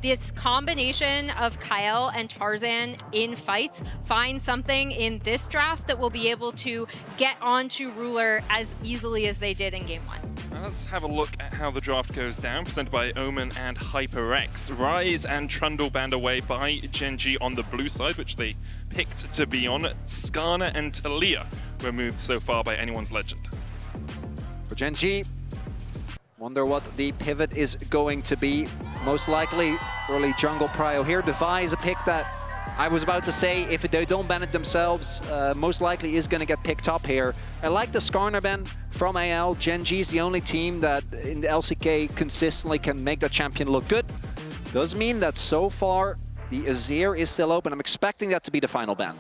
This combination of Kyle and Tarzan in fights finds something in this draft that will be able to get onto Ruler as easily as they did in Game 1. Let's have a look at how the draft goes down, presented by Omen and HyperX. Rise and Trundle banned away by GENG on the blue side, which they picked to be on. Skarner and Talia were moved so far by anyone's legend. For GENG, wonder what the pivot is going to be. Most likely early jungle prio here. Devi is a pick that I was about to say, if they don't ban it themselves, most likely is going to get picked up here. I like the Skarner ban from AL. GENG is the only team that in the LCK consistently can make the champion look good. Does mean that so far the Azir is still open. I'm expecting that to be the final ban.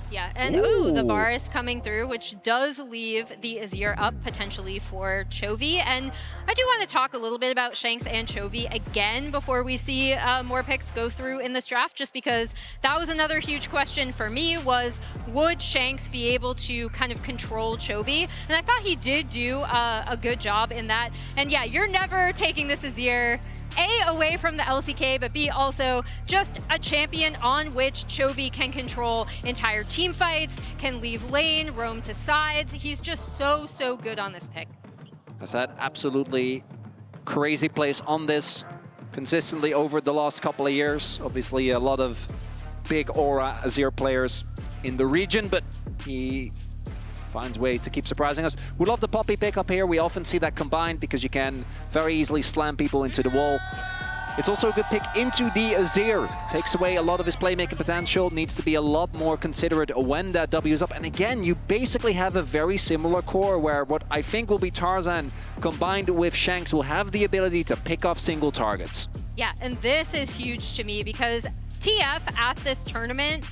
Yeah, and ooh, the bar is coming through, which does leave the Azir up potentially for Chovy. And I do want to talk a little bit about Shanks and Chovy again before we see more picks go through in this draft, just because that was another huge question for me was, would Shanks be able to kind of control Chovy? And I thought he did do a good job in that. And yeah, you're never taking this Azir A, away from the LCK, but B, also just a champion on which Chovy can control entire team fights, can leave lane, roam to sides. He's just so good on this pick. Has had absolutely crazy plays on this consistently over the last couple of years. Obviously a lot of big aura Azir players in the region, but he finds ways to keep surprising us. We love the Poppy pickup here. We often see that combined because you can very easily slam people into the wall. It's also a good pick into the Azir. Takes away a lot of his playmaking potential. Needs to be a lot more considerate when that W is up. And again, you basically have a very similar core where what I think will be Tarzan combined with Shanks will have the ability to pick off single targets. Yeah, and this is huge to me because TF at this tournament,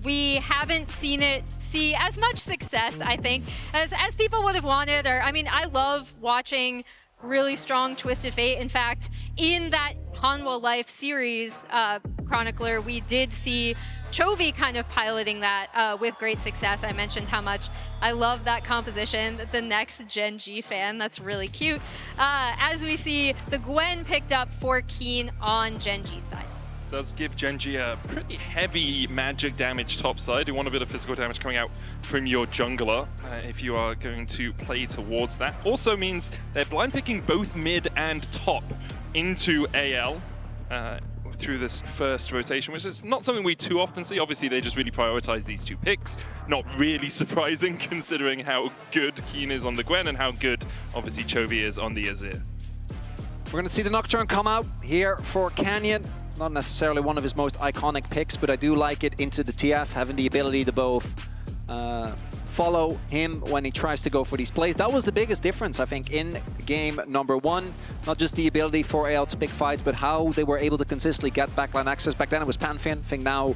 we haven't seen it see as much success, I think, as people would have wanted. Or I mean, I love watching really strong Twisted Fate. In fact, in that Hanwha Life series, Chronicler, we did see Chovy kind of piloting that with great success. I mentioned how much I love that composition. The next GENG fan, that's really cute. As we see, the Gwen picked up for Keen on GENG's side. Does give GENG a pretty heavy magic damage topside. You want a bit of physical damage coming out from your jungler if you are going to play towards that. Also means they're blind picking both mid and top into AL through this first rotation, which is not something we too often see. Obviously, they just really prioritize these two picks. Not really surprising considering how good Keen is on the Gwen and how good, obviously, Chovy is on the Azir. We're going to see the Nocturne come out here for Canyon. Not necessarily one of his most iconic picks, but I do like it into the TF, having the ability to both follow him when he tries to go for these plays. That was the biggest difference, I think, in game number 1. Not just the ability for AL to pick fights, but how they were able to consistently get backline access. Back then it was Pantheon. I think now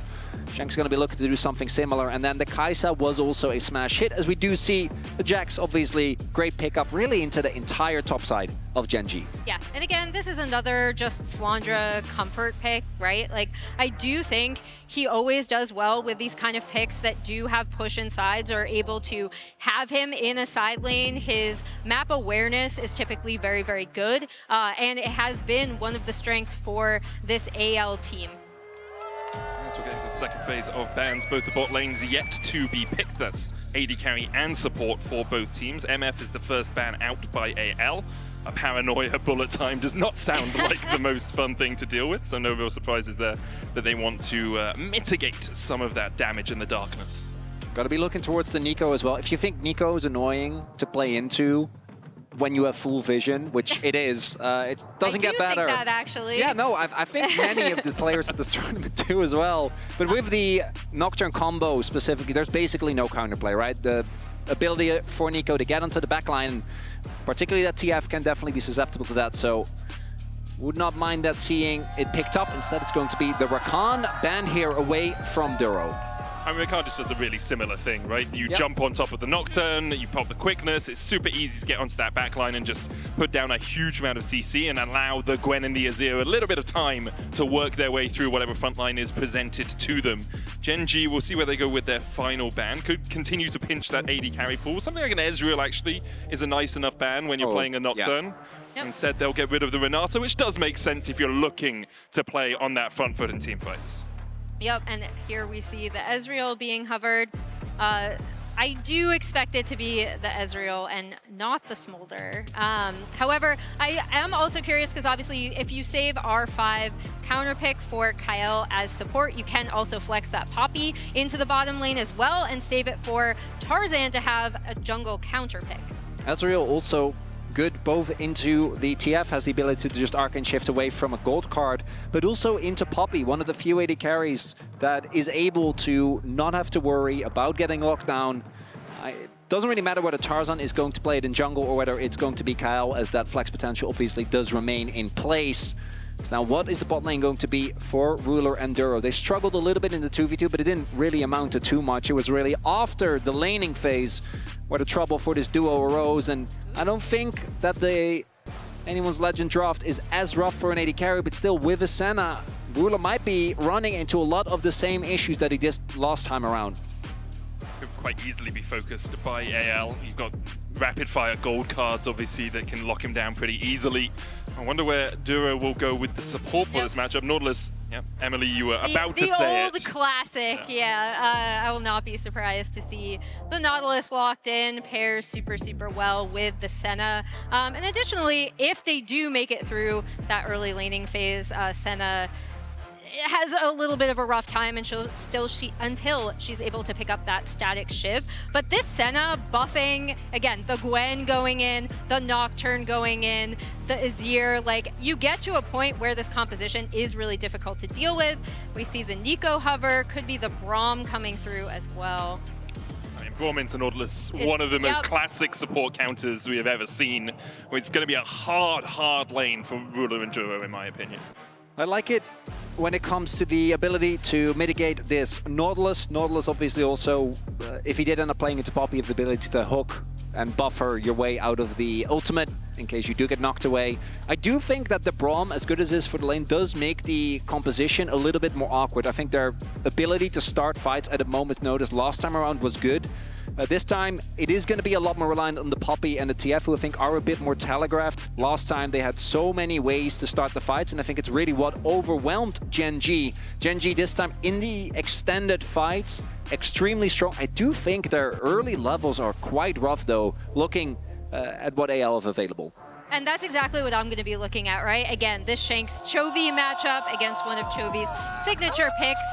Shank's going to be looking to do something similar. And then the Kai'Sa was also a smash hit, as we do see the Jax, obviously, great pickup really into the entire top side of GENG. Yeah, and again, this is another just Flandre comfort pick, right? Like, I do think he always does well with these kind of picks that do have push insides or able to have him in a side lane. His map awareness is typically very good, and it has been one of the strengths for this AL team. As we're getting to the second phase of bans, both the bot lanes yet to be picked. That's AD carry and support for both teams. MF is the first ban out by AL. A paranoia bullet time does not sound like the most fun thing to deal with, so no real surprises there that they want to mitigate some of that damage in the darkness. Got to be looking towards the Nico as well. If you think Nico is annoying to play into when you have full vision, which it is, it doesn't get better. I do think that, actually. Yeah, no, I think many of the players at this tournament do as well. But with the Nocturne combo specifically, there's basically no counterplay, right? The ability for Nico to get onto the backline, particularly that TF, can definitely be susceptible to that. So would not mind that seeing it picked up. Instead, it's going to be the Rakan banned here away from Duro. I mean, Ricardo just does a really similar thing, right? You Yep. jump on top of the Nocturne, you pop the quickness, it's super easy to get onto that backline and just put down a huge amount of CC and allow the Gwen and the Azir a little bit of time to work their way through whatever frontline is presented to them. GENG, we'll see where they go with their final ban. Could continue to pinch that AD carry pool. Something like an Ezreal actually is a nice enough ban when you're playing a Nocturne. Yeah. Yep. Instead, they'll get rid of the Renata, which does make sense if you're looking to play on that front foot in teamfights. Yep, and here we see the Ezreal being hovered. I do expect it to be the Ezreal and not the Smolder. However, I am also curious because obviously if you save R5 counter pick for Kael as support, you can also flex that Poppy into the bottom lane as well and save it for Tarzan to have a jungle counter pick. Ezreal also good both into the TF, has the ability to just arc and shift away from a gold card, but also into Poppy, one of the few AD carries that is able to not have to worry about getting locked down. It doesn't really matter whether Tarzan is going to play it in jungle or whether it's going to be Kyle, as that flex potential obviously does remain in place. So now what is the bot lane going to be for Ruler and Duro? They struggled a little bit in the 2v2, but it didn't really amount to too much. It was really after the laning phase where the trouble for this duo arose, and I don't think that the Anyone's Legend draft is as rough for an AD carry, but still with a Senna, Ruler might be running into a lot of the same issues that he did last time around. Could quite easily be focused by AL. You've got rapid fire gold cards, obviously, that can lock him down pretty easily. I wonder where Duro will go with the support for this matchup. Nautilus, Emily, you were about to say it. The old classic, yeah. I will not be surprised to see the Nautilus locked in, pairs super, super well with the Senna. And additionally, if they do make it through that early laning phase, Senna has a little bit of a rough time and until she's able to pick up that static shiv. But this Senna buffing, again, the Gwen going in, the Nocturne going in, the Azir, like you get to a point where this composition is really difficult to deal with. We see the Nico hover, could be the Braum coming through as well. I mean, Braum into Nautilus, one of the most classic support counters we have ever seen. It's going to be a hard lane for Ruler and Duro, in my opinion. I like it when it comes to the ability to mitigate this Nautilus. Nautilus obviously also, if he did end up playing into Poppy, have the ability to hook and buffer your way out of the ultimate in case you do get knocked away. I do think that the Braum, as good as it is for the lane, does make the composition a little bit more awkward. I think their ability to start fights at a moment's notice last time around was good. This time, it is going to be a lot more reliant on the Poppy and the TF, who I think are a bit more telegraphed. Last time, they had so many ways to start the fights, and I think it's really what overwhelmed GENG. GENG this time in the extended fights, extremely strong. I do think their early levels are quite rough, though, looking at what AL have available. And that's exactly what I'm going to be looking at, right? Again, this Shanks Chovy matchup against one of Chovy's signature picks.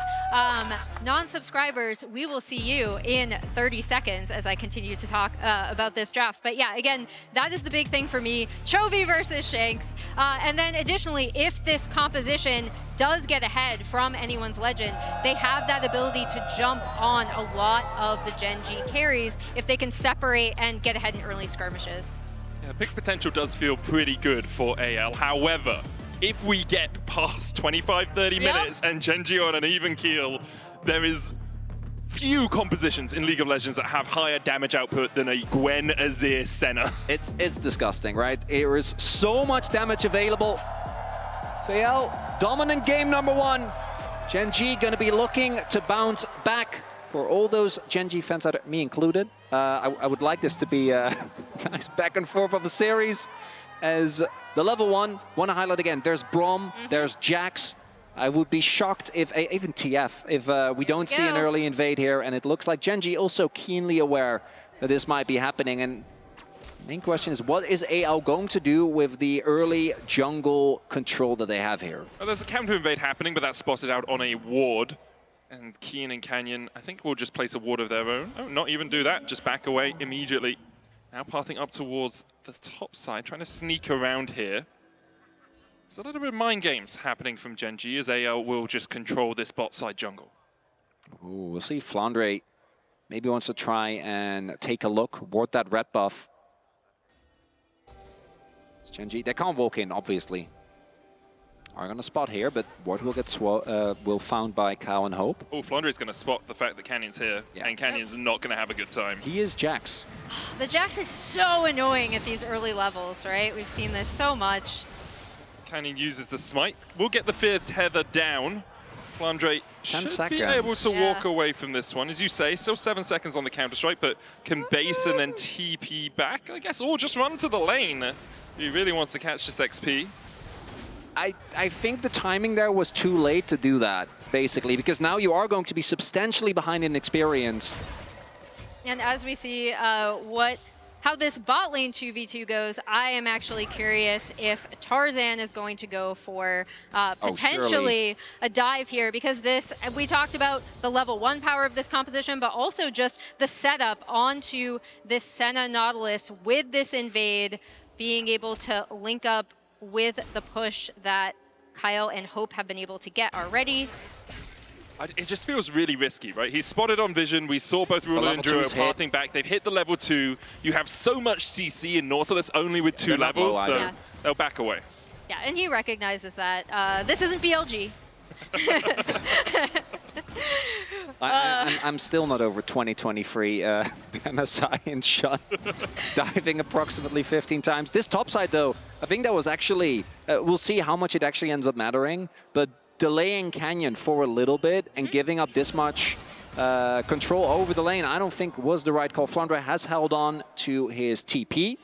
Non-subscribers, we will see you in 30 seconds as I continue to talk about this draft. But yeah, again, that is the big thing for me. Chovy versus Shanks. And then additionally, if this composition does get ahead from Anyone's Legend, they have that ability to jump on a lot of the GENG carries if they can separate and get ahead in early skirmishes. Yeah, pick potential does feel pretty good for AL. However, if we get past 25-30 minutes and GENG on an even keel, there is few compositions in League of Legends that have higher damage output than a Gwen Azir Senna. It's disgusting, right? There is so much damage available. So AL, dominant game number one. GENG gonna be looking to bounce back. For all those GENG fans, me included, I would like this to be a nice back and forth of a series. As the level one, want to highlight again, there's Braum, there's Jax. I would be shocked if, even TF, if we don't see an early invade here. And it looks like GENG also keenly aware that this might be happening. And the main question is, what is AL going to do with the early jungle control that they have here? Well, there's a counter invade happening, but that's spotted out on a ward. And Keen and Canyon, I think, will just place a ward of their own. Oh, not even do that, just back away immediately. Now pathing up towards the top side, trying to sneak around here. There's a little bit of mind games happening from GENG as AL will just control this bot side jungle. Ooh, we'll see Flandre maybe wants to try and take a look, ward that red buff. It's GENG, they can't walk in, obviously. are going to spot here, but Ward will get will found by Cow and Hope. Oh, Flandre is going to spot the fact that Canyon's here, and Canyon's not going to have a good time. He is Jax. The Jax is so annoying at these early levels, right? We've seen this so much. Canyon uses the smite. We'll get the fear tether down. Flandre should be able to walk away from this one. As you say, still 7 seconds on the Counter-Strike, but can base and then TP back, I guess, or just run to the lane. He really wants to catch this XP. I think the timing there was too late to do that, basically, because now you are going to be substantially behind in experience. And as we see how this bot lane 2v2 goes, I am actually curious if Tarzan is going to go for potentially a dive here, because we talked about the level 1 power of this composition, but also just the setup onto this Senna Nautilus with this invade, being able to link up with the push that Kyle and Hope have been able to get already. It just feels really risky, right? He's spotted on vision. We saw both Ruler and Duro pathing back. They've hit the level 2. You have so much CC in Nautilus only with 2 levels, so they'll back away. Yeah, and he recognizes that. This isn't BLG. I'm still not over 2023 MSI and Shun diving approximately 15 times. This topside, though, I think that was actually, we'll see how much it actually ends up mattering, but delaying Canyon for a little bit and giving up this much control over the lane, I don't think was the right call. Flandre has held on to his TP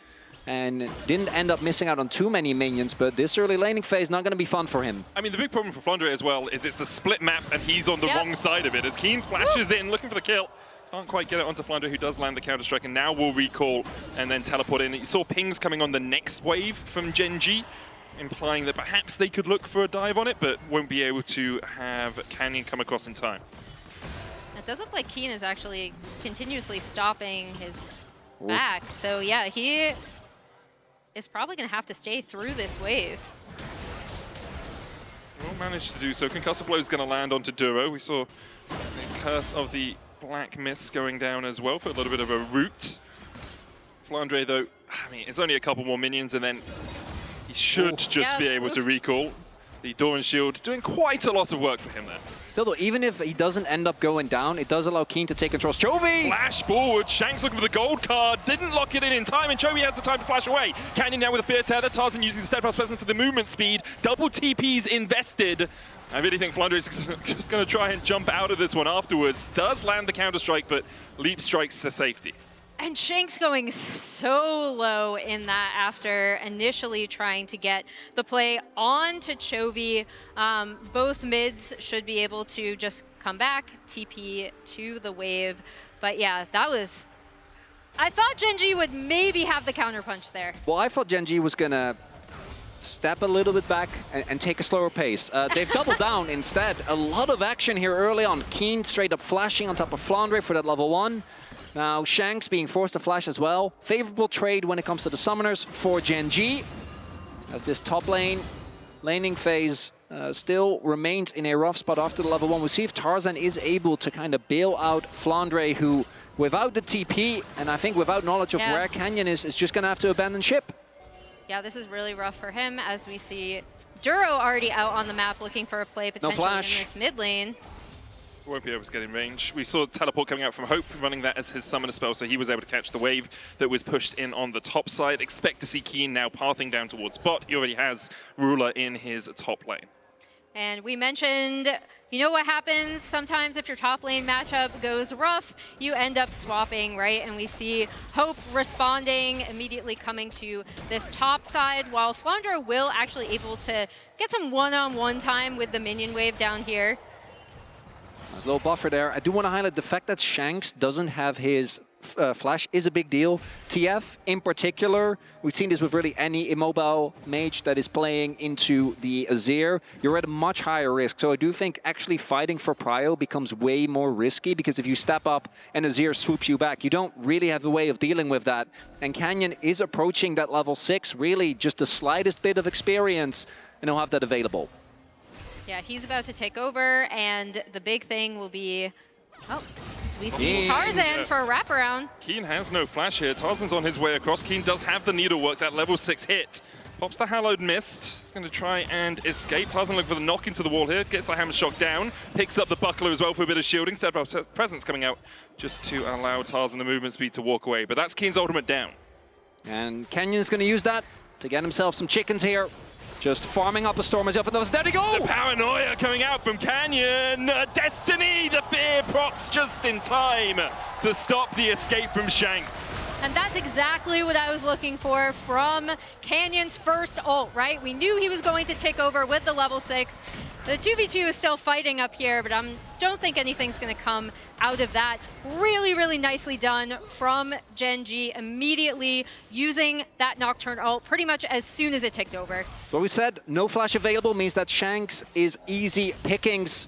and didn't end up missing out on too many minions, but this early laning phase not going to be fun for him. I mean, the big problem for Flandre as well is it's a split map and he's on the wrong side of it. As Keen flashes in, looking for the kill. Can't quite get it onto Flandre, who does land the Counter-Strike, and now will recall and then teleport in. You saw pings coming on the next wave from GENG, implying that perhaps they could look for a dive on it, but won't be able to have Canyon come across in time. It does look like Keen is actually continuously stopping his back. So yeah, he is probably going to have to stay through this wave. Will manage to do so. Concussive Blow is going to land onto Duro. We saw the Curse of the Black Mist going down as well for a little bit of a root. Flandre, though, I mean, it's only a couple more minions, and then he should just be able to recall. The Doran Shield doing quite a lot of work for him there. Still, though, even if he doesn't end up going down, it does allow Keen to take control. Chovy! Flash forward. Shank's looking for the gold card. Didn't lock it in time, and Chovy has the time to flash away. Canyon now with a fear tether. Tarzan using the steadfast presence for the movement speed. Double TPs invested. I really think Flandre is just going to try and jump out of this one afterwards. Does land the Counter-Strike, but leap strikes to safety. And Shank's going so low in that after initially trying to get the play on to Chovy. Both mids should be able to just come back, TP to the wave. But yeah, that was... I thought GENG would maybe have the counterpunch there. Well, I thought GENG was going to step a little bit back and take a slower pace. They've doubled down instead. A lot of action here early on. Keen straight up flashing on top of Flandre for that level 1. Now, Shanks being forced to flash as well. Favorable trade when it comes to the summoners for GENG, as this top lane laning phase still remains in a rough spot after the level 1. We'll see if Tarzan is able to kind of bail out Flandre, who, without the TP, and I think without knowledge of where Canyon is just going to have to abandon ship. Yeah, this is really rough for him, as we see Duro already out on the map looking for a play potentially in this mid lane. Won't be able to get in range. We saw teleport coming out from Hope, running that as his summoner spell, so he was able to catch the wave that was pushed in on the top side. Expect to see Keen now pathing down towards bot. He already has Ruler in his top lane. And we mentioned, you know what happens sometimes if your top lane matchup goes rough, you end up swapping, right? And we see Hope responding, immediately coming to this top side, while Flandre will actually able to get some one-on-one time with the minion wave down here. There's a little buffer there. I do want to highlight the fact that Shanks doesn't have his flash is a big deal. TF in particular, we've seen this with really any immobile mage that is playing into the Azir. You're at a much higher risk. So I do think actually fighting for prio becomes way more risky, because if you step up and Azir swoops you back, you don't really have a way of dealing with that. And Canyon is approaching that level 6, really just the slightest bit of experience, and he'll have that available. Yeah, he's about to take over, and the big thing will be, so we see Tarzan for a wraparound. Keen has no flash here. Tarzan's on his way across. Keen does have the needlework, that level 6 hit. Pops the Hallowed Mist. He's going to try and escape. Tarzan looking for the knock into the wall here. Gets the hammer shock down. Picks up the buckler as well for a bit of shielding. Several presence coming out just to allow Tarzan the movement speed to walk away. But that's Keen's ultimate down. And Kenyon's going to use that to get himself some chickens here. Just farming up a storm as if it was. There we go! The paranoia coming out from Canyon. Destiny, the fear procs just in time to stop the escape from Shanks. And that's exactly what I was looking for from Canyon's first ult, right? We knew he was going to take over with the level 6. The 2v2 is still fighting up here, but I don't think anything's going to come out of that. Really, really nicely done from GENG, immediately using that Nocturne ult pretty much as soon as it ticked over. So we said no flash available means that Shanks is easy pickings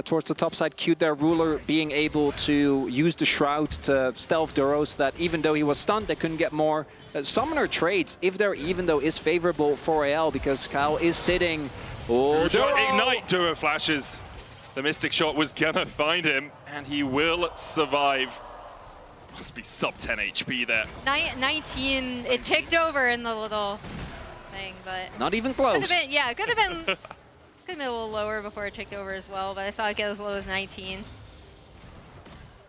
towards the top side. Cute there, Ruler being able to use the Shroud to stealth Duro so that even though he was stunned, they couldn't get more. Summoner trades, if they're even though, is favorable for AL because Kyle is sitting. Oh, Duro! Ignite, Duro flashes. The Mystic Shot was gonna find him, and he will survive. Must be sub 10 HP there. 19, it ticked over in the little thing, but... Not even close. Could have been, yeah, could have been a little lower before it ticked over as well, but I saw it get as low as 19.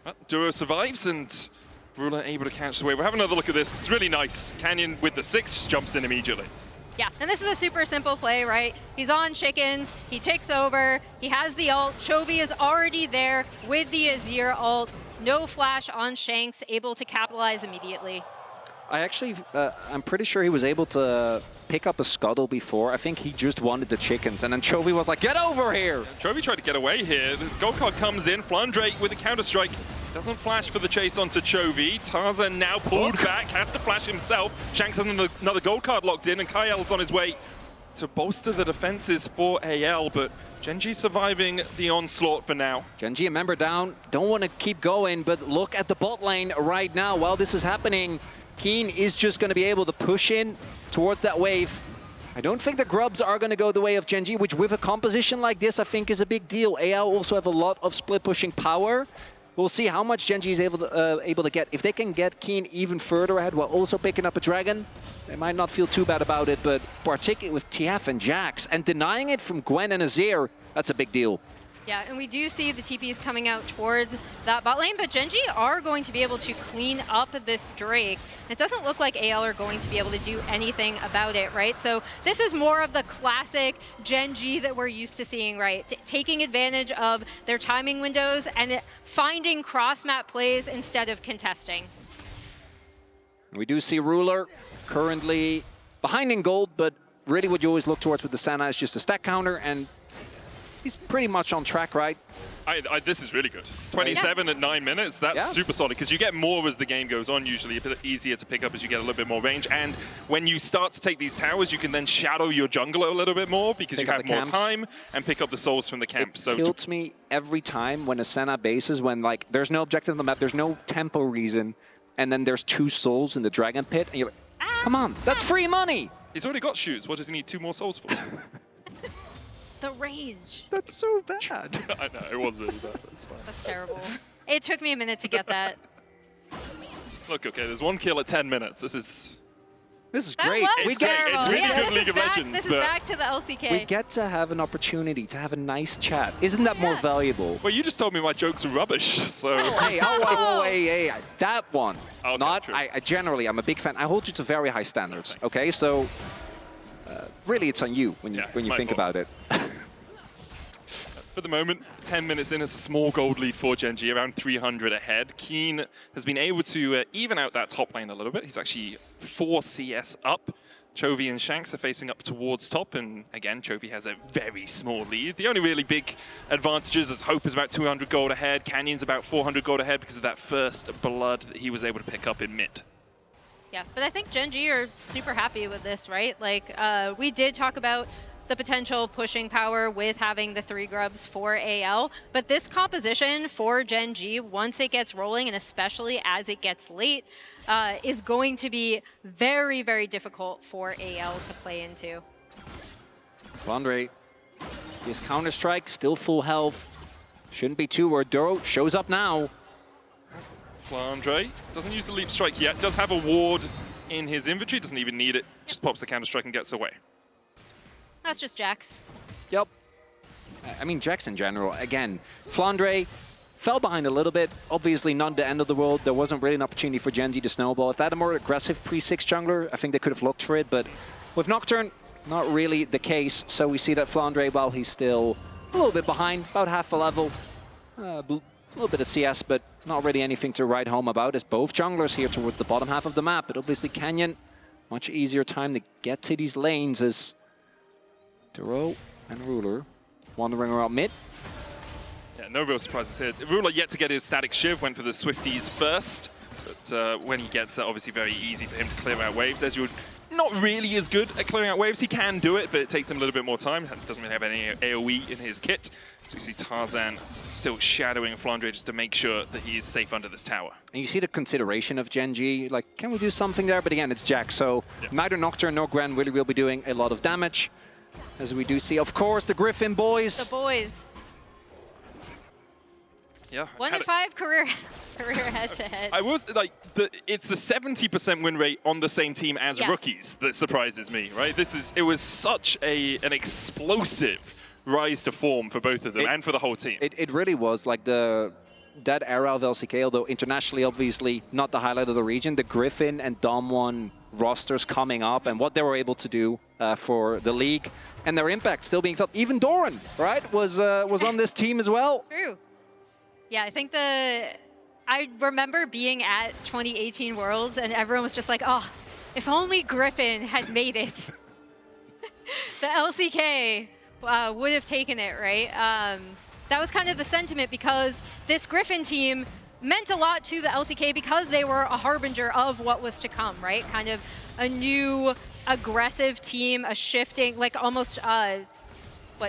Well, Duro survives, and Ruler able to catch the wave. We'll have another look at this. It's really nice. Canyon with the 6 just jumps in immediately. Yeah, and this is a super simple play, right? He's on chickens, he takes over, he has the ult. Chovy is already there with the Azir ult. No flash on Shanks, able to capitalize immediately. I actually, I'm pretty sure he was able to pick up a scuttle before. I think he just wanted the chickens, and then Chovy was like, get over here! Chovy tried to get away here. The gold card comes in. Flandre with a counter-strike. Doesn't flash for the chase onto Chovy. Tarzan now pulled back, has to flash himself. Shanks has another gold card locked in, and Kyle's on his way to bolster the defenses for AL, but GENG surviving the onslaught for now. GENG, a member down, don't want to keep going, but look at the bot lane right now. While this is happening, Keen is just going to be able to push in towards that wave. I don't think the Grubs are going to go the way of GENG, which with a composition like this, I think is a big deal. AL also have a lot of split pushing power. We'll see how much GENG is able to get. If they can get Keen even further ahead while also picking up a dragon, they might not feel too bad about it, but particularly with TF and Jax, and denying it from Gwen and Azir, that's a big deal. Yeah, and we do see the TPs coming out towards that bot lane, but GENG are going to be able to clean up this Drake. It doesn't look like AL are going to be able to do anything about it, right? So this is more of the classic GENG that we're used to seeing, right? Taking advantage of their timing windows and finding cross-map plays instead of contesting. We do see Ruler currently behind in gold, but really what you always look towards with the Senna is just a stack counter, and he's pretty much on track, right? This is really good. 27 at 9 minutes, that's super solid, because you get more as the game goes on, usually a bit easier to pick up as you get a little bit more range. And when you start to take these towers, you can then shadow your jungler a little bit more, because you have more time and pick up the souls from the camp. It tilts me every time when a Senna bases, when like there's no objective on the map, there's no tempo reason, and then there's 2 souls in the dragon pit, and you're like, come on, that's free money! He's already got shoes, what does he need 2 more souls for? The range. That's so bad. I know, it was really bad. That's fine. That's terrible. It took me a minute to get that. Look, okay, there's 1 kill at 10 minutes. This is great. It's great. It's really good League of Legends. This is back to the LCK. We get to have an opportunity to have a nice chat. Isn't that more valuable? Well, you just told me my jokes are rubbish, so... Hey, hey, that one. Okay, not, I generally, I'm a big fan. I hold you to very high standards, okay? So, really, it's on you when you think about it. For the moment, 10 minutes in, it's a small gold lead for GENG, around 300 ahead. Keen has been able to even out that top lane a little bit. He's actually 4 CS up. Chovy and Shanks are facing up towards top, and again, Chovy has a very small lead. The only really big advantages is Hope is about 200 gold ahead, Canyon's about 400 gold ahead because of that first blood that he was able to pick up in mid. Yeah, but I think GENG are super happy with this, right? Like, we did talk about the potential pushing power with having the 3 grubs for AL, but this composition for GENG, once it gets rolling, and especially as it gets late, is going to be very, very difficult for AL to play into. Flandre, his counter-strike, still full health. Shouldn't be too worried. Duro shows up now. Flandre doesn't use the leap strike yet, does have a ward in his inventory, doesn't even need it, just pops the counter-strike and gets away. That's just Jax. Yep. I mean, Jax in general. Again, Flandre fell behind a little bit. Obviously, not the end of the world. There wasn't really an opportunity for Gen G to snowball. If they had a more aggressive pre-6 jungler, I think they could have looked for it. But with Nocturne, not really the case. So we see that Flandre, while he's still a little bit behind, about half a level, a little bit of CS, but not really anything to write home about, as both junglers here towards the bottom half of the map. But obviously, Canyon, much easier time to get to these lanes as Duro and Ruler wandering around mid. Yeah, no real surprises here. Ruler yet to get his static shiv, went for the Swifties first, but when he gets that, obviously very easy for him to clear out waves. Ezreal not really as good at clearing out waves. He can do it, but it takes him a little bit more time. Doesn't really have any AoE in his kit. So we see Tarzan still shadowing Flandre just to make sure that he is safe under this tower. And you see the consideration of Gen G, like, can we do something there? But again, it's Jax, so neither Nocturne nor Gren really will be doing a lot of damage. As we do see, of course, the Griffin boys. The boys. Yeah. 1-5 career head-to-head. I was like, it's the 70% win rate on the same team as rookies that surprises me, right? It was such an explosive rise to form for both of them and for the whole team. It really was like that era of LCK, although internationally, obviously, not the highlight of the region. The Griffin and Dom1 rosters coming up and what they were able to do for the league and their impact still being felt. Even Doran, right, was on this team as well. True. Yeah, I think I remember being at 2018 Worlds and everyone was just like, oh, if only Griffin had made it. The LCK would have taken it, right? That was kind of the sentiment because this Griffin team meant a lot to the LCK because they were a harbinger of what was to come, right? Kind of a new aggressive team, a shifting, like almost,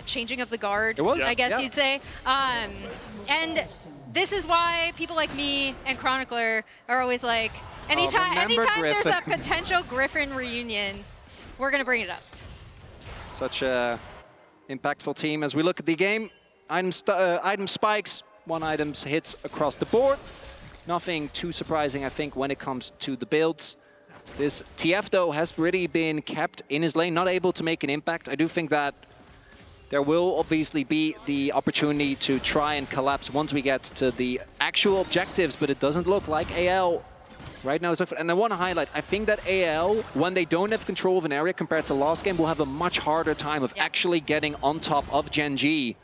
changing of the guard, it was, I guess you'd say. And this is why people like me and Chronicler are always like, anytime there's a potential Griffin reunion, we're going to bring it up. Such a impactful team. As we look at the game, item spikes, one item hits across the board. Nothing too surprising, I think, when it comes to the builds. This TF, though, has really been kept in his lane, not able to make an impact. I do think that there will obviously be the opportunity to try and collapse once we get to the actual objectives, but it doesn't look like AL right now. And I want to highlight, I think that AL, when they don't have control of an area compared to last game, will have a much harder time of actually getting on top of Gen G.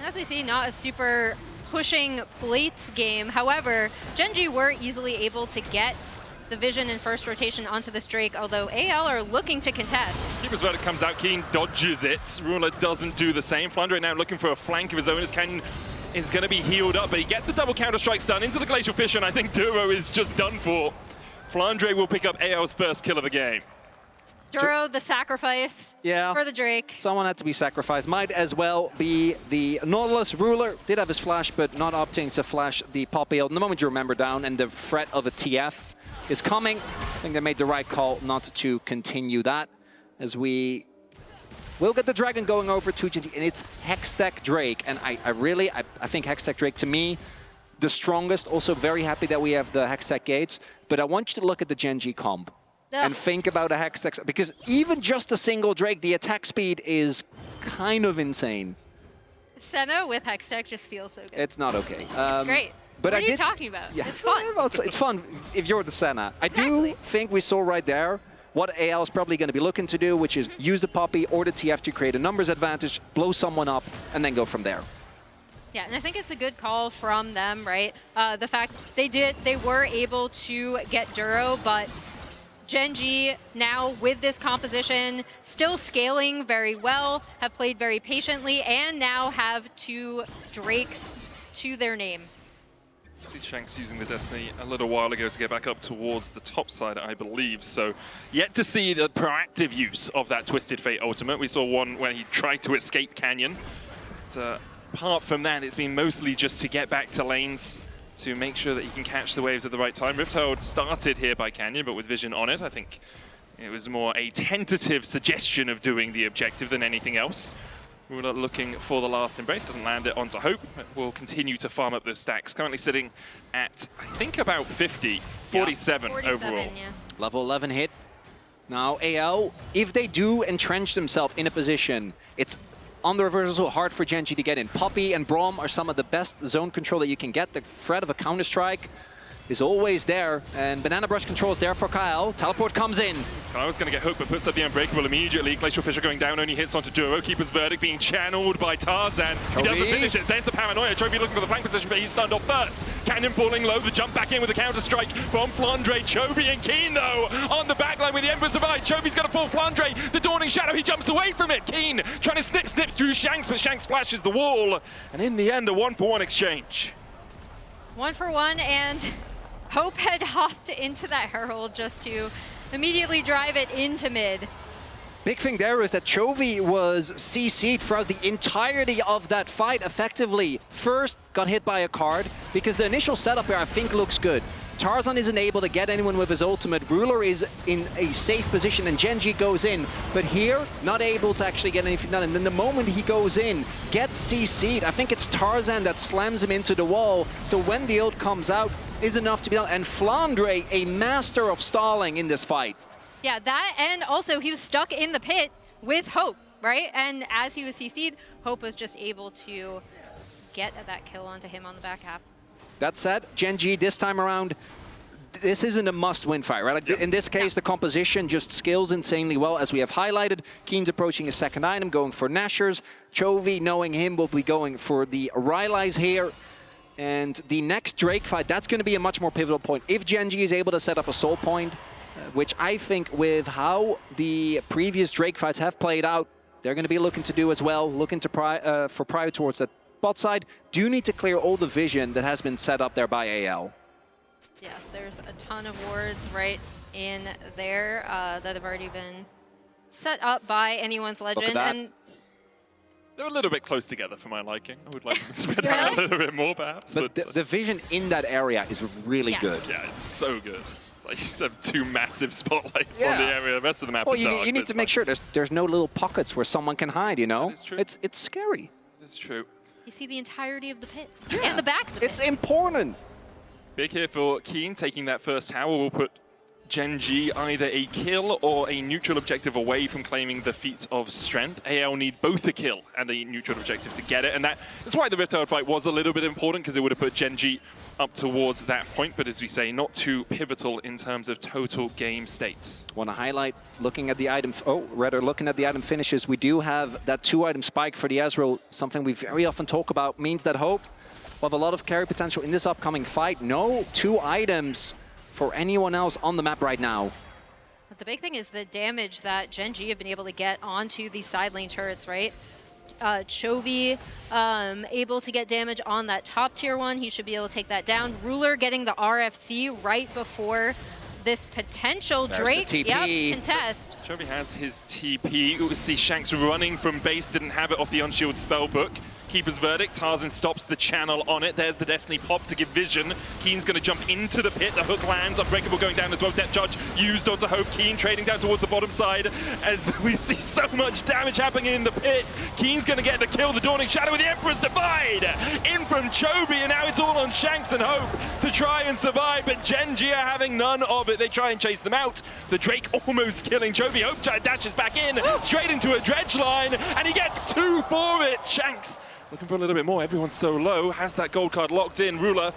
As we see, not a super pushing plates game. However, Gen G were easily able to get the vision in first rotation onto this Drake, although AL are looking to contest. Keeper's Verdict comes out, Keen dodges it. Ruler doesn't do the same. Flandre now looking for a flank of his own as Canyon is going to be healed up, but he gets the double counter-strike stun into the Glacial Fissure, and I think Duro is just done for. Flandre will pick up AL's first kill of the game. Duro, the sacrifice for the Drake. Someone had to be sacrificed. Might as well be the Nautilus. Ruler did have his flash, but not opting to flash the Poppy ult. And the moment you remember down and the threat of a TF is coming, I think they made the right call not to continue that, as we will get the Dragon going over to GG, and it's Hextech Drake. And I think Hextech Drake, to me, the strongest. Also very happy that we have the Hextech Gates, but I want you to look at the Gen G comp and think about a Hextech, because even just a single Drake, the attack speed is kind of insane. Senna with Hextech just feels so good. It's not okay. It's great. But what are you talking about? Yeah. It's fun. Well, it's fun if you're the Senna. Exactly. I do think we saw right there what AL is probably going to be looking to do, which is use the Poppy or the TF to create a numbers advantage, blow someone up, and then go from there. Yeah, and I think it's a good call from them, right? The fact they were able to get Duro, but Gen G now with this composition, still scaling very well, have played very patiently, and now have 2 Drakes to their name. See Shanks using the Destiny a little while ago to get back up towards the top side, I believe. So yet to see the proactive use of that Twisted Fate ultimate. We saw one when he tried to escape Canyon. But, apart from that, it's been mostly just to get back to lanes to make sure that he can catch the waves at the right time. Rift Herald started here by Canyon, but with vision on it. I think it was more a tentative suggestion of doing the objective than anything else. Ruler looking for the last embrace, doesn't land it onto Hope. Will continue to farm up those stacks. Currently sitting at, I think, about 47 overall. Yeah. Level 11 hit. Now, AL, if they do entrench themselves in a position, it's on the reverse also hard for GENG to get in. Poppy and Braum are some of the best zone control that you can get. The threat of a counter-strike is always there, and Banana Brush control is there for Kyle. Teleport comes in. Kyle's going to get hooked, but puts up the Unbreakable immediately. Glacial Fissure going down, only hits onto Duro. Keeper's Verdict being channeled by Tarzan. He doesn't finish it. There's the Paranoia. Chovy looking for the flank position, but he's stunned off first. Cannon falling low, the jump back in with the counter-strike from Flandre. Chovy and Keen, though, on the backline with the Emperor's Divide. Chovy's got a full Flandre. The Dawning Shadow, he jumps away from it. Keen trying to snip through Shanks, but Shanks flashes the wall. And in the end, a 1-for-1 exchange. 1-for-1, and Hope had hopped into that Herald just to immediately drive it into mid. Big thing there is that Chovy was CC'd throughout the entirety of that fight effectively. First, got hit by a card, because the initial setup here I think looks good. Tarzan isn't able to get anyone with his ultimate. Ruler is in a safe position and GENG goes in. But here, not able to actually get anything done. And then the moment he goes in, gets CC'd. I think it's Tarzan that slams him into the wall. So when the ult comes out, is enough to be done. And Flandre, a master of stalling in this fight. Yeah, that, and also he was stuck in the pit with Hope, right? And as he was CC'd, Hope was just able to get that kill onto him on the back half. That said, GENG this time around, this isn't a must-win fight, right? Like in this case, the composition just scales insanely well, as we have highlighted. Keen's approaching his second item, going for Nashers. Chovy, knowing him, will be going for the Rylai's here. And the next Drake fight, that's going to be a much more pivotal point. If GENG is able to set up a soul point, which I think with how the previous Drake fights have played out, they're going to be looking to do as well, looking to for prior towards that bot side, do need to clear all the vision that has been set up there by AL. Yeah, there's a ton of wards right in there that have already been set up by anyone's legend. And they're a little bit close together for my liking. I would like them to spread out a little bit more, perhaps. But the vision in that area is really good. Yeah, it's so good. It's like you just have two massive spotlights on the area. The rest of the map is dark. You need to make sure there's no little pockets where someone can hide, you know? True. It's scary. It's true. You see the entirety of the pit and the back of the pit. It's important. Big here for Keen, taking that first tower will put GENG either a kill or a neutral objective away from claiming the feat of strength. AL need both a kill and a neutral objective to get it, and that's why the Rift Herald fight was a little bit important, because it would have put GENG up towards that point, but as we say, not too pivotal in terms of total game states. Want to highlight, looking at the item, looking at the item finishes, we do have that 2-item spike for the Ezreal, something we very often talk about, means that Hope will have a lot of carry potential in this upcoming fight. No 2 items for anyone else on the map right now. But the big thing is the damage that GENG have been able to get onto these side lane turrets, right? Chovy able to get damage on that top tier one. He should be able to take that down. Ruler getting the RFC right before this potential Drake contest. Chovy has his TP. You see Shanks running from base, didn't have it off the Unshield spellbook. Keeper's Verdict, Tarzan stops the channel on it. There's the Destiny pop to give vision. Keen's going to jump into the pit. The hook lands. Unbreakable going down as well. Depth Charge used onto Hope. Keen trading down towards the bottom side as we see so much damage happening in the pit. Keen's going to get the kill. The Dawning Shadow with the Emperor's Divide in from Chovy, and now it's all on Shanks and Hope to try and survive, but GENG are having none of it. They try and chase them out. The Drake almost killing Chovy. Hope dashes back in, straight into a dredge line, and he gets 2 for it. Shanks looking for a little bit more. Everyone's so low. Has that gold card locked in. Ruler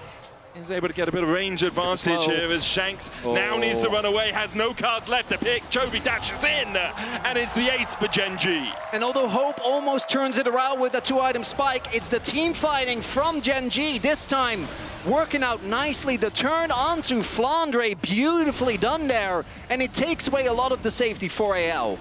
is able to get a bit of range advantage here as Shanks now needs to run away. Has no cards left to pick. Chovy dashes in, and it's the ace for GENG. And although Hope almost turns it around with a 2-item spike, it's the team fighting from GENG. This time, working out nicely. The turn onto Flandre, beautifully done there. And it takes away a lot of the safety for AL.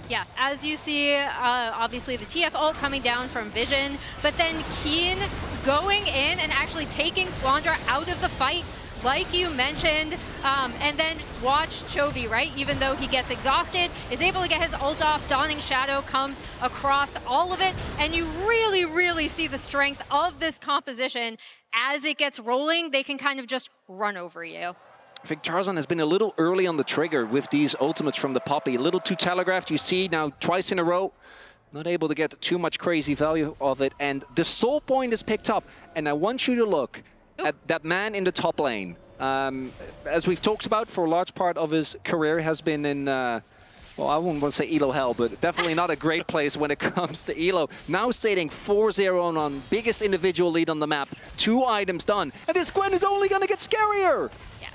Yeah, as you see, obviously the TF ult coming down from Vision, but then Keen going in and actually taking Flandre out of the fight, like you mentioned, and then watch Chovy, right? Even though he gets exhausted, is able to get his ult off. Dawning Shadow comes across all of it, and you really, really see the strength of this composition. As it gets rolling, they can kind of just run over you. I think Tarzan has been a little early on the trigger with these ultimates from the Poppy. A little too telegraphed. You see now twice in a row, not able to get too much crazy value of it. And the soul point is picked up. And I want you to look at that man in the top lane. As we've talked about, for a large part of his career has been in Well, I wouldn't want to say Elo hell, but definitely not a great place when it comes to Elo. Now stating 4-0 on biggest individual lead on the map. 2 items done. And this Gwen is only going to get scarier. Yeah.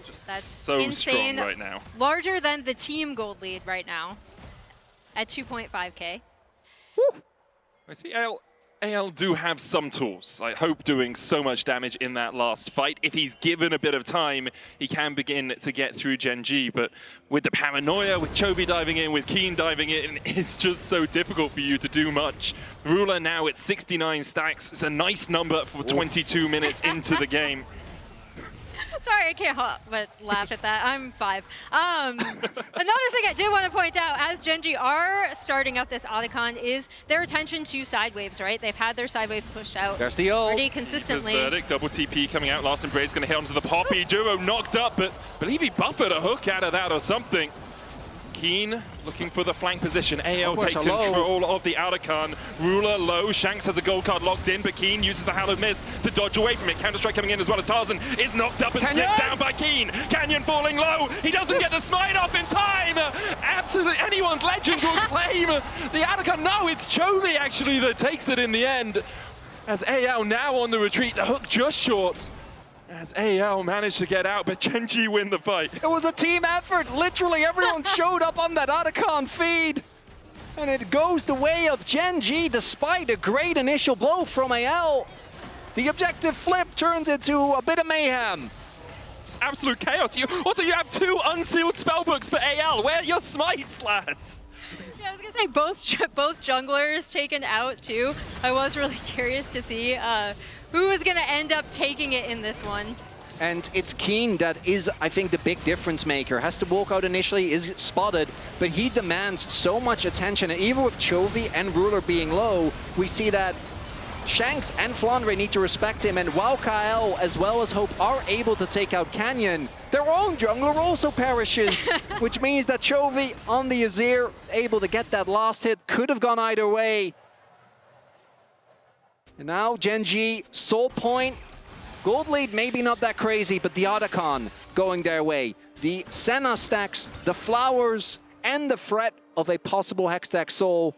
Just That's so insane. strong right now. Larger than the team gold lead right now at 2.5K. Woo. I see AL do have some tools. I hope doing so much damage in that last fight. If he's given a bit of time, he can begin to get through GENG. But with the paranoia, with Chovy diving in, with Keen diving in, it's just so difficult for you to do much. Ruler now at 69 stacks. It's a nice number for 22 minutes into the game. Sorry, I can't help but laugh at that. I'm 5. Another thing I did want to point out, as GENG are starting up this Otacon, is their attention to side waves, right? They've had their side wave pushed out There's the ult. pretty consistently. Verdict, double TP coming out. Last Embrace going to hit onto the Poppy. Duro knocked up, but I believe he buffered a hook out of that or something. Keen looking for the flank position. AL take control of the Otacon. Ruler low. Shanks has a gold card locked in, but Keen uses the Hallowed Miss to dodge away from it. Counter-strike coming in as well as Tarzan is knocked up and snipped down by Keen. Canyon falling low. He doesn't get the smite off in time. Absolutely anyone's Legends will claim the Otacon. No, it's Chovy actually that takes it in the end. As AL now on the retreat, the hook just short. As AL managed to get out, but GENG win the fight. It was a team effort. Literally everyone showed up on that Otacon feed. And it goes the way of GENG despite a great initial blow from AL. The objective flip turns into a bit of mayhem. Just absolute chaos. You have 2 unsealed spellbooks for AL. Where are your smites, lads? Yeah, I was gonna say both junglers taken out too. I was really curious to see who is gonna end up taking it in this one. And it's Keen that is, I think, the big difference maker. Has to walk out initially, is spotted, but he demands so much attention. And even with Chovy and Ruler being low, we see that Shanks and Flandre need to respect him. And while Kyle, as well as Hope, are able to take out Canyon, their own jungler also perishes, which means that Chovy on the Azir, able to get that last hit, could have gone either way. And now GENG, Soul Point, gold lead maybe not that crazy, but the Otacon going their way. The Senna stacks, the flowers, and the threat of a possible Hextech Soul.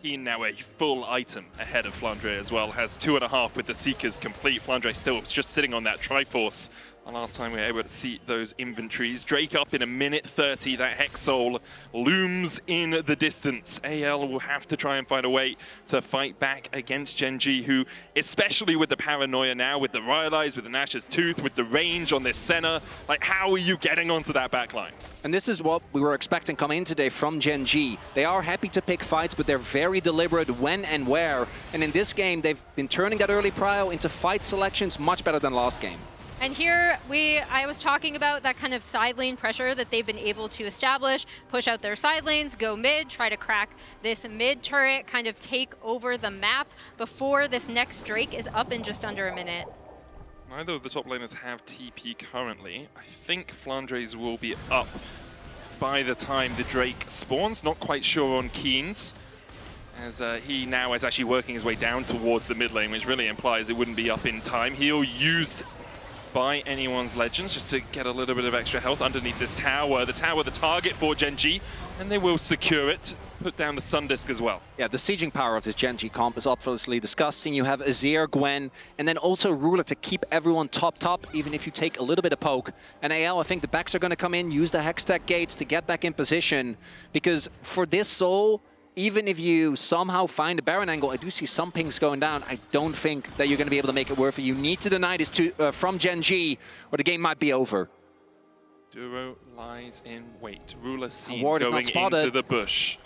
Keen now a full item ahead of Flandre as well. Has 2.5 with the Seekers complete. Flandre still just sitting on that Triforce. The last time we were able to see those inventories. Drake up in 1:30. That Hex Soul looms in the distance. AL will have to try and find a way to fight back against GENG, who, especially with the paranoia now, with the Riot Eyes, with the Nash's Tooth, with the range on this Senna, like, how are you getting onto that backline? And this is what we were expecting coming in today from GENG. They are happy to pick fights, but they're very deliberate when and where. And in this game, they've been turning that early prio into fight selections much better than last game. And here, I was talking about that kind of side lane pressure that they've been able to establish, push out their side lanes, go mid, try to crack this mid turret, kind of take over the map before this next Drake is up in just under a minute. Neither of the top laners have TP currently. I think Flandre's will be up by the time the Drake spawns. Not quite sure on Keen's, as he now is actually working his way down towards the mid lane, which really implies it wouldn't be up in time. He'll used by anyone's Legends just to get a little bit of extra health underneath this tower. The tower, the target for GENG, and they will secure it. Put down the Sun Disc as well. Yeah, the sieging power of this GENG comp is obviously disgusting. You have Azir, Gwen, and then also Ruler to keep everyone top, even if you take a little bit of poke. And AL, I think the backs are going to come in, use the Hextech gates to get back in position, because for this Soul, even if you somehow find a Baron angle, I do see some pings going down. I don't think that you're going to be able to make it worth it. You need to deny this from GENG, or the game might be over. Duro lies in wait. Ruler seen Ward is going not spotted. into the bush.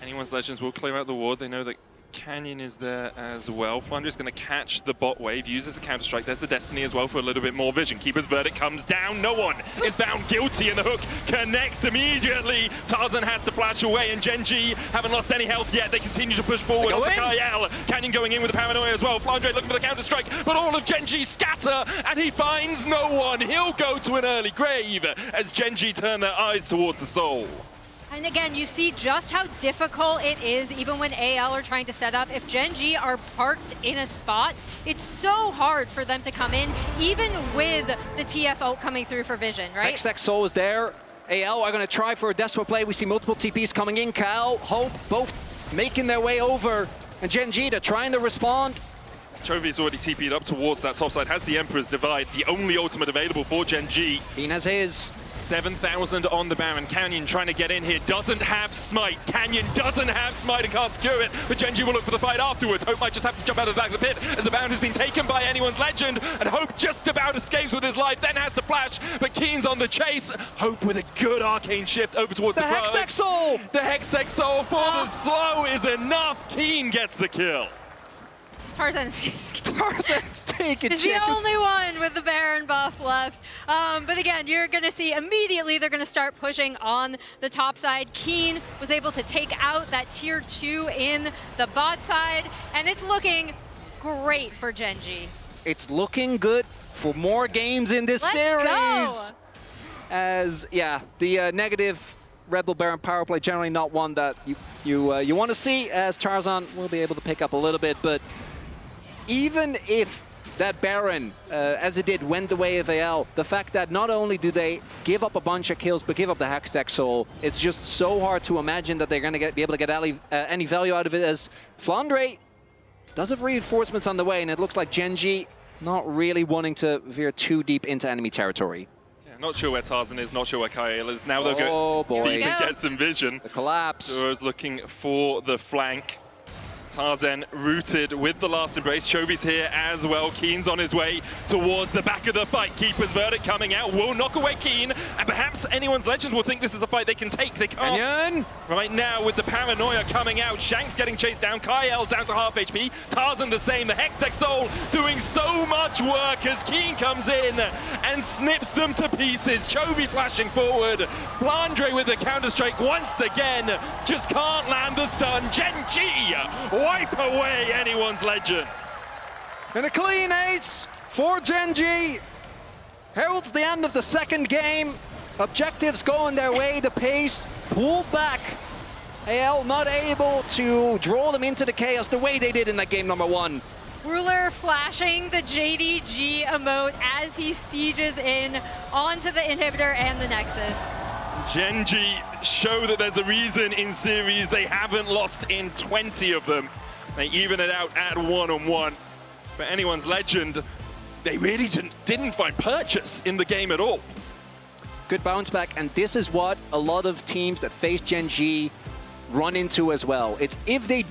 Anyone's Legends will clear out the ward. They know that Canyon is there as well. Flandre's going to catch the bot wave, uses the Counter-Strike. There's the Destiny as well for a little bit more vision. Keeper's Verdict comes down. No one is found guilty, and the hook connects immediately. Tarzan has to flash away, and GENG haven't lost any health yet. They continue to push forward onto Kyle. Canyon going in with the paranoia as well. Flandre looking for the Counter-Strike, but all of GENG scatter, and he finds no one. He'll go to an early grave as GENG turn their eyes towards the Soul. And again, you see just how difficult it is, even when AL are trying to set up. If GENG are parked in a spot, it's so hard for them to come in, even with the TF ult coming through for vision, right? Hextech Soul is there. AL are going to try for a desperate play. We see multiple TPs coming in. Cal, Hope, both making their way over. And GENG trying to respond. Chovy's already TP'd up towards that top side, has the Emperor's Divide, the only ultimate available for GENG. Keen has his. 7,000 on the Baron. Canyon trying to get in here, doesn't have Smite. Canyon doesn't have Smite and can't secure it, but GENG will look for the fight afterwards. Hope might just have to jump out of the back of the pit as the Baron has been taken by anyone's legend, and Hope just about escapes with his life, then has the flash, but Keen's on the chase. Hope with a good arcane shift over towards the Hextech Soul! The Hextech Soul for the slow is enough. Keen gets the kill. Tarzan's taking is the only one with the Baron buff left. But again, you're going to see immediately they're going to start pushing on the top side. Keen was able to take out that tier 2 in the bot side, and it's looking great for GENG. It's looking good for more games in this series. Go. As, yeah, the negative Red Bull Baron power play, generally not one that you want to see, as Tarzan will be able to pick up a little bit, but even if that Baron, as it did, went the way of AL, the fact that not only do they give up a bunch of kills, but give up the Hextech Soul, it's just so hard to imagine that they're going to be able to get any value out of it, as Flandre does have reinforcements on the way, and it looks like GENG not really wanting to veer too deep into enemy territory. Yeah, not sure where Tarzan is, not sure where Kyle is. Now they'll go deep and get some vision. The collapse. Duro's looking for the flank. Tarzan rooted with the last embrace. Chovy's here as well. Keen's on his way towards the back of the fight. Keeper's verdict coming out will knock away Keen, and perhaps anyone's legend will think this is a fight they can take. They can't. Canyon. Right now with the paranoia coming out. Shanks getting chased down. Kyle down to half HP. Tarzan the same. The Hextech Soul doing so much work as Keen comes in and snips them to pieces. Chovy flashing forward. Flandre with the counter-strike once again. Just can't land the stun. GENG wipe away anyone's legend. And a clean ace for GENG. Heralds the end of the second game. Objectives going their way. The pace pulled back. AL not able to draw them into the chaos the way they did in that game number 1. Ruler flashing the JDG emote as he sieges in onto the inhibitor and the Nexus. GENG show that there's a reason in series they haven't lost in 20 of them. They even it out at 1-on-1. But anyone's legend, they really didn't find purchase in the game at all. Good bounce back, and this is what a lot of teams that face GENG run into as well. It's if they do